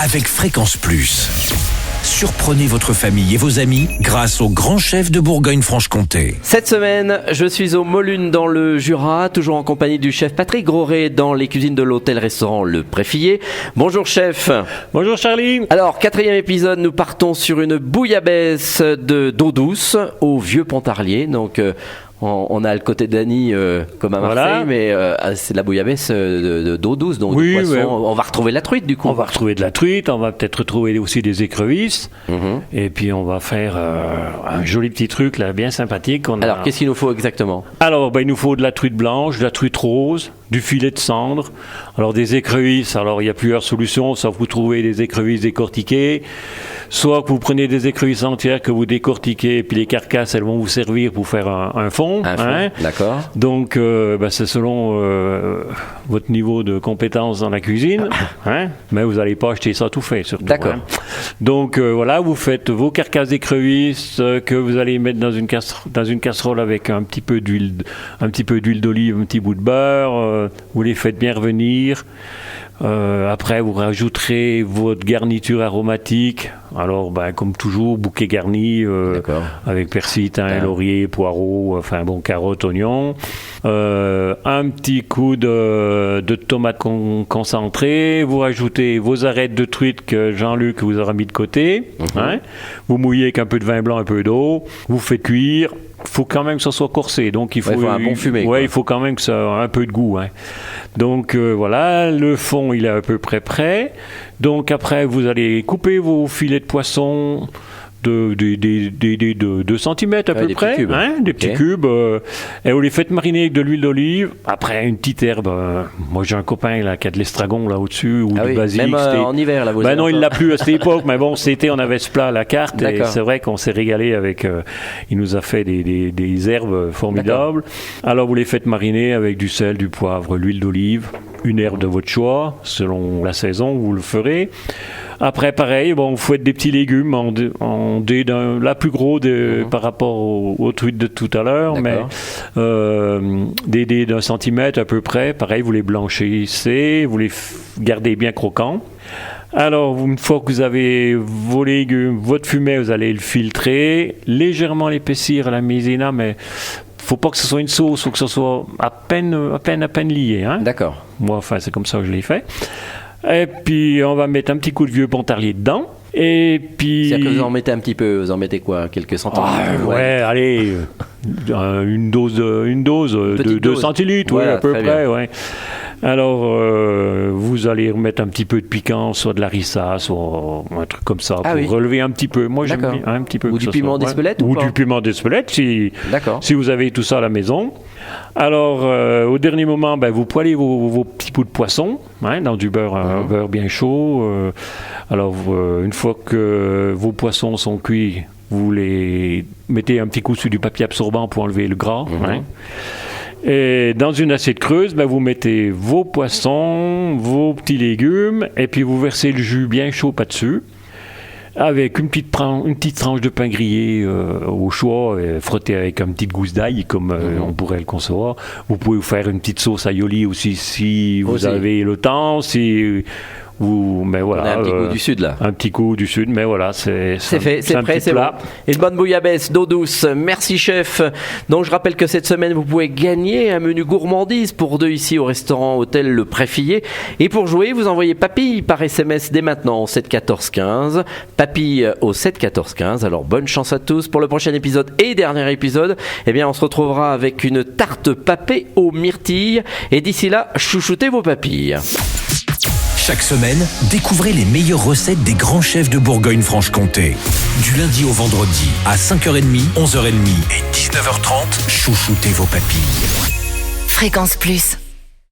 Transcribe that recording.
avec Fréquence Plus. Surprenez votre famille et vos amis grâce au grand chef de Bourgogne-Franche-Comté. Cette semaine, je suis au Mollune dans le Jura, toujours en compagnie du chef Patrick Groret dans les cuisines de l'hôtel-restaurant Le Préfillet. Bonjour chef. Bonjour Charlie. Alors, 4e épisode, nous partons sur une bouillabaisse d'eau douce au Vieux-Pontarlier. Donc, on a le côté d'Annie comme à Marseille, mais c'est de la bouillabaisse d'eau douce, donc de poisson. Ouais. On va retrouver de la truite du coup. On va retrouver de la truite, on va peut-être retrouver aussi des écrevisses, et puis on va faire un joli petit truc là, bien sympathique. Alors, qu'est-ce qu'il nous faut exactement? Alors, il nous faut de la truite blanche, de la truite rose, du filet de cendre, alors des écrevisses. Alors, il y a plusieurs solutions, soit vous trouvez des écrevisses décortiquées, soit que vous prenez des écrevisses entières que vous décortiquez, et puis les carcasses, elles vont vous servir pour faire un fond. D'accord. Donc, c'est selon votre niveau de compétence dans la cuisine, mais vous n'allez pas acheter ça tout fait, surtout. D'accord. Donc, voilà, vous faites vos carcasses d'écrevisses que vous allez mettre dans une casserole avec un petit peu d'huile d'olive, un petit bout de beurre. Vous les faites bien revenir. Après, vous rajouterez votre garniture aromatique. Alors, comme toujours, bouquet garni avec persil, thym, laurier, poireaux, carottes, oignons. Un petit coup de tomate concentrée. Vous rajoutez vos arêtes de truite que Jean-Luc vous aura mis de côté. Vous mouillez avec un peu de vin blanc, un peu d'eau. Vous faites cuire. Il faut quand même que ça soit corsé, donc il faut un bon fumé. Il faut quand même que ça ait un peu de goût. Donc voilà, le fond il est à peu près prêt. Donc après vous allez couper vos filets de poisson de 2 cm à peu près, des petits cubes, et vous les faites mariner avec de l'huile d'olive. Après une petite herbe, moi j'ai un copain là qui a de l'estragon là au-dessus ou du basilic. Même en hiver là. Vous non, il l'a plus à cette époque, mais bon, c'était on avait ce plat à la carte. Et c'est vrai qu'on s'est régalé avec. Il nous a fait des herbes formidables. Alors vous les faites mariner avec du sel, du poivre, l'huile d'olive, une herbe de votre choix selon la saison, vous le ferez. Après, pareil, vous faites des petits légumes en dés là plus gros par rapport aux truites de tout à l'heure, mais des dés d'1 centimètre à peu près. Pareil, vous les blanchissez, vous les gardez bien croquants. Alors, une fois que vous avez vos légumes, votre fumet, vous allez le filtrer, légèrement l'épaissir à la maïzena, mais faut pas que ce soit une sauce, faut que ce soit à peine lié. D'accord. Moi, c'est comme ça que je l'ai fait. Et puis, on va mettre un petit coup de Vieux-Pontarlier dedans. Et puis... C'est-à-dire que vous en mettez un petit peu, vous en mettez quoi? Quelques centilitres? Allez, une dose de 2 centilitres, à peu près, Alors, vous allez remettre un petit peu de piquant, soit de la harissa, soit un truc comme ça, pour relever un petit peu. Moi, j'aime bien un petit peu. Ou du piment d'Espelette ou du piment d'Espelette, si vous avez tout ça à la maison. Alors, au dernier moment, vous poêlez vos petits bouts de poisson dans du beurre, un beurre bien chaud. Alors, une fois que vos poissons sont cuits, vous les mettez un petit coup sur du papier absorbant pour enlever le gras. Et dans une assiette creuse, vous mettez vos poissons, vos petits légumes, et puis vous versez le jus bien chaud par-dessus, avec une petite tranche de pain grillé au choix, frotté avec une petite gousse d'ail, comme on pourrait le concevoir. Vous pouvez vous faire une petite sauce aioli aussi, si vous avez le temps, mais voilà, on a un petit coup du sud là. Un petit coup du sud, mais voilà, c'est fait, c'est prêt, c'est bon. Une bonne bouillabaisse d'eau douce. Merci chef. Donc je rappelle que cette semaine vous pouvez gagner un menu gourmandise pour 2 ici au restaurant hôtel Le Préfillet. Et pour jouer, vous envoyez papille par SMS dès maintenant au 7 14 15. Papille au 7 14 15. Alors bonne chance à tous pour le prochain épisode et dernier épisode. On se retrouvera avec une tarte papée aux myrtilles. Et d'ici là, chouchoutez vos papilles. Chaque semaine, découvrez les meilleures recettes des grands chefs de Bourgogne-Franche-Comté. Du lundi au vendredi, à 5h30, 11h30 et 19h30, chouchoutez vos papilles. Fréquence Plus.